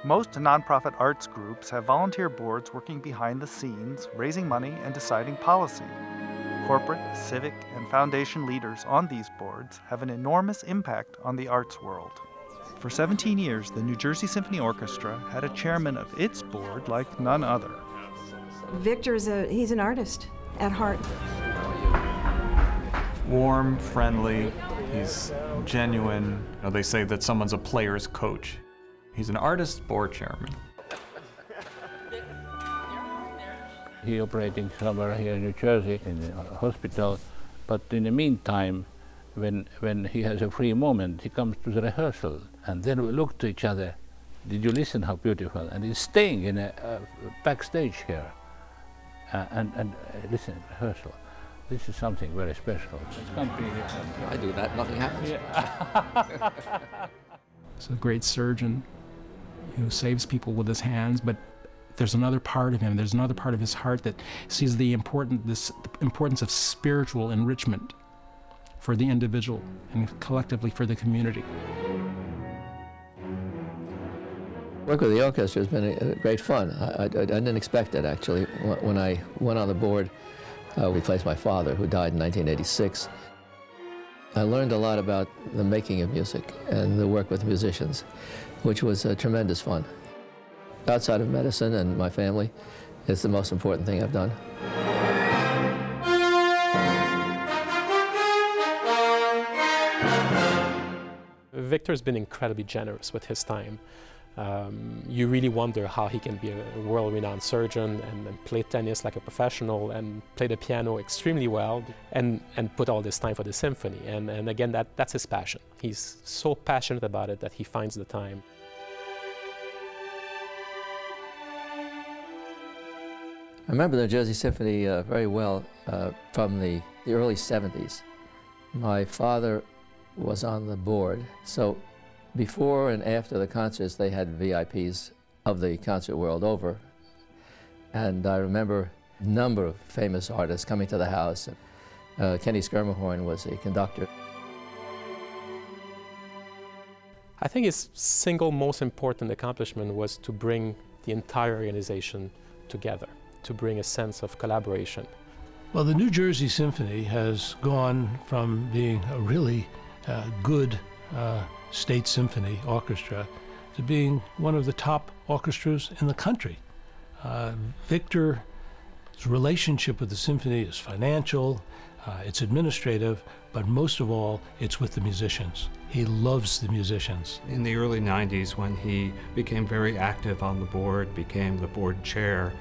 Most nonprofit arts groups have volunteer boards working behind the scenes, raising money and deciding policy. Corporate, civic, and foundation leaders on these boards have an enormous impact on the arts world. For 17 years, the New Jersey Symphony Orchestra had a chairman of its board like none other. Victor's he's an artist at heart. Warm, friendly, he's genuine. You know, they say that someone's a player's coach. He's an artist board chairman. He operating somewhere here in New Jersey in a hospital, but in the meantime, when he has a free moment, he comes to the rehearsal, and then we look to each other. Did you listen how beautiful? And he's staying in a backstage here, and listen, rehearsal. This is something very special. I do that, nothing happens. Yeah. He's a great surgeon who saves people with his hands, but there's another part of him, there's another part of his heart that sees the importance of spiritual enrichment for the individual and collectively for the community. Work with the orchestra has been great fun. I didn't expect it, actually. When I went on the board, replaced my father, who died in 1986. I learned a lot about the making of music and the work with musicians, which was tremendous fun. Outside of medicine and my family, it's the most important thing I've done. Victor's been incredibly generous with his time. You really wonder how he can be a world-renowned surgeon and play tennis like a professional and play the piano extremely well and put all this time for the symphony. And again, that's his passion. He's so passionate about it that he finds the time. I remember the Jersey Symphony very well from the early 70s. My father was on the board, so before and after the concerts, they had VIPs of the concert world over. And I remember a number of famous artists coming to the house. Kenny Schermerhorn was a conductor. I think his single most important accomplishment was to bring the entire organization together, to bring a sense of collaboration. Well, the New Jersey Symphony has gone from being a really good state symphony orchestra to being one of the top orchestras in the country. Victor's relationship with the symphony is financial, it's administrative, but most of all, it's with the musicians. He loves the musicians. In the early 90s, when he became very active on the board, became the board chair,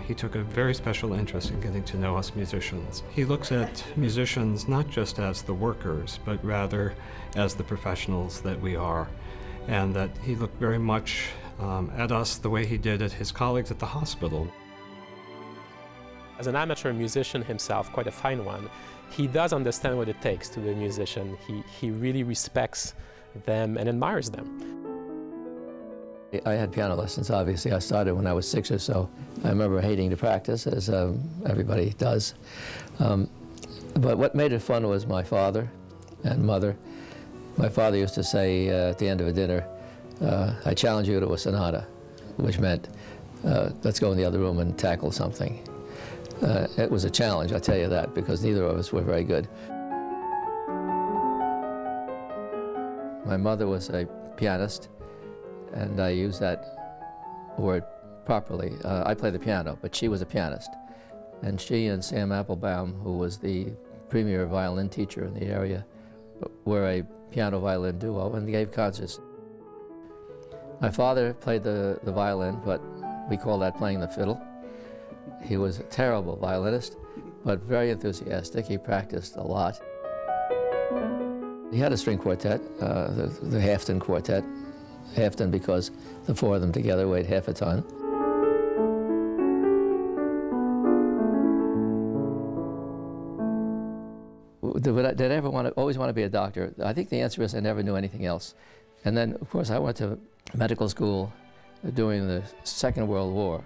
he took a very special interest in getting to know us musicians. He looks at musicians not just as the workers, but rather as the professionals that we are, and that he looked very much at us the way he did at his colleagues at the hospital. As an amateur musician himself, quite a fine one, he does understand what it takes to be a musician. He really respects them and admires them. I had piano lessons, obviously. I started when I was 6 or so. I remember hating to practice, as everybody does. But what made it fun was my father and mother. My father used to say at the end of a dinner, I challenge you to a sonata, which meant, let's go in the other room and tackle something. It was a challenge, I tell you that, because neither of us were very good. My mother was a pianist, and I use that word properly. I play the piano, but she was a pianist. And she and Sam Applebaum, who was the premier violin teacher in the area, were a piano-violin duo and gave concerts. My father played the violin, but we call that playing the fiddle. He was a terrible violinist, but very enthusiastic. He practiced a lot. He had a string quartet, the Halfton Quartet. Halfton because the four of them together weighed half a ton. Did I ever always want to be a doctor? I think the answer is I never knew anything else. And then, of course, I went to medical school during the Second World War.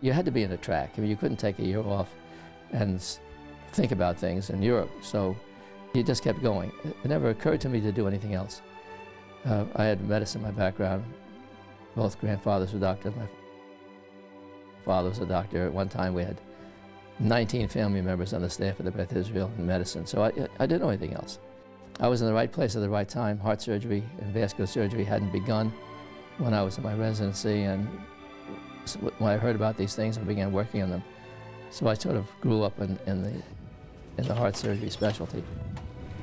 You had to be in a track. I mean, you couldn't take a year off and think about things in Europe. So He just kept going. It never occurred to me to do anything else. I had medicine, my background. Both grandfathers were doctors. My father was a doctor. At one time we had 19 family members on the staff of the Beth Israel in medicine, so I didn't know anything else. I was in the right place at the right time. Heart surgery and vascular surgery hadn't begun when I was in my residency, and when I heard about these things, I began working on them. So I sort of grew up in the heart surgery specialty.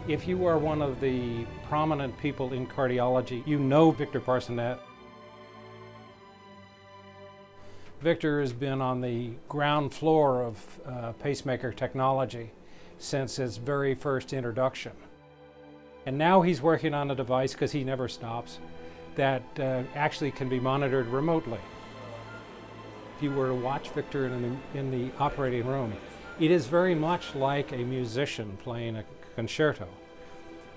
If you are one of the prominent people in cardiology, you know Victor Parsonnet. Victor has been on the ground floor of pacemaker technology since its very first introduction. And now he's working on a device, because he never stops, that actually can be monitored remotely. If you were to watch Victor in the operating room, it is very much like a musician playing a concerto.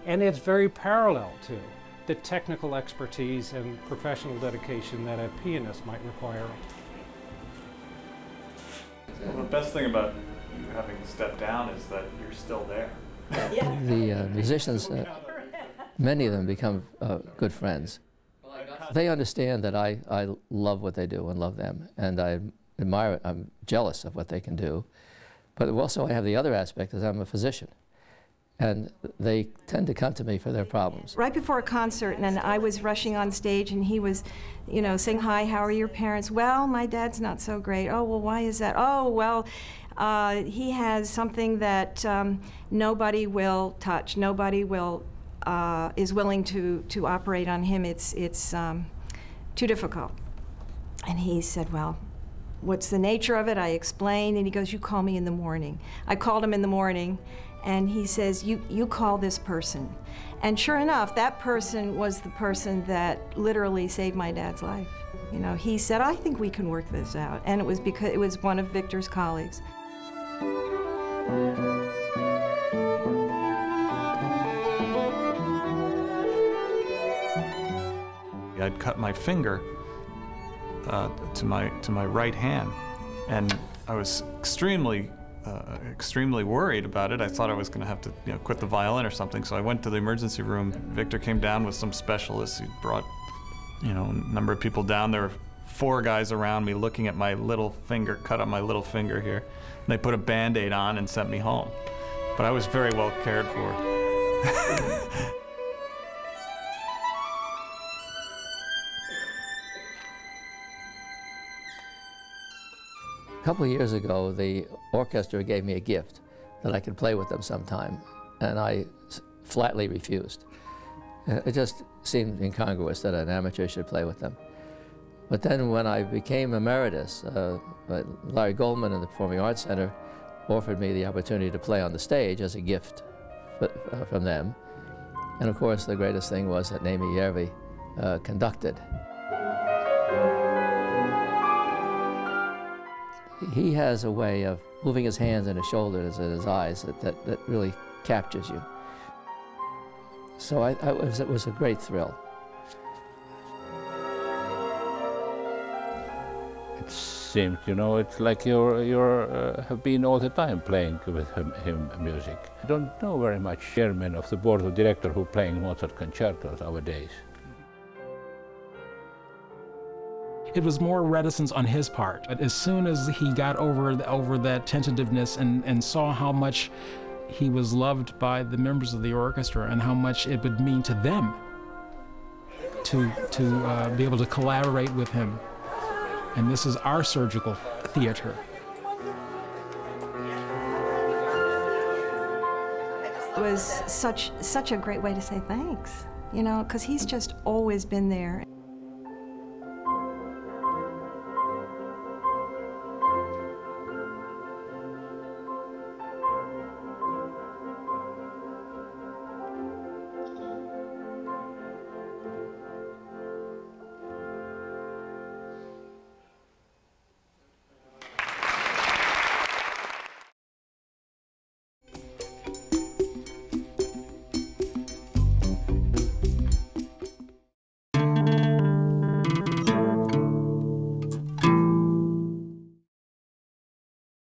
And it's very parallel to the technical expertise and professional dedication that a pianist might require. Well, the best thing about you having stepped down is that you're still there. The musicians, many of them become good friends. They understand that I love what they do and love them, and I admire it. I'm jealous of what they can do. But also I have the other aspect, is I'm a physician, and they tend to come to me for their problems. Right before a concert, and I was rushing on stage, and he was, you know, saying, "Hi, how are your parents?" "Well, my dad's not so great." "Oh, well, why is that?" "Oh, well, he has something that nobody will touch. Nobody will is willing to operate on him. It's too difficult." And he said, "Well, what's the nature of it?" I explained, and he goes, "You call me in the morning." I called him in the morning, and he says, you call this person. And sure enough, that person was the person that literally saved my dad's life. You know, he said, "I think we can work this out." And it was because it was one of Victor's colleagues. I'd cut my finger to my right hand, and I was extremely worried about it. I thought I was going to have to, you know, quit the violin or something. So I went to the emergency room. Victor came down with some specialists. He brought, you know, a number of people down. There were 4 guys around me looking at my little finger, cut on my little finger here. And they put a Band-Aid on and sent me home. But I was very well cared for. A couple of years ago, the orchestra gave me a gift that I could play with them sometime, and I flatly refused. It just seemed incongruous that an amateur should play with them. But then when I became emeritus, Larry Goldman in the Performing Arts Center offered me the opportunity to play on the stage as a gift from them. And of course, the greatest thing was that Naomi Yervi conducted. He has a way of moving his hands and his shoulders and his eyes that really captures you. So it was a great thrill. It seems, you know, it's like you have been all the time playing with him music. I don't know very much chairman of the board of directors who are playing Mozart concertos nowadays. It was more reticence on his part. But as soon as he got over that tentativeness and saw how much he was loved by the members of the orchestra and how much it would mean to them to be able to collaborate with him. And this is our surgical theater. It was such a great way to say thanks, you know, because he's just always been there.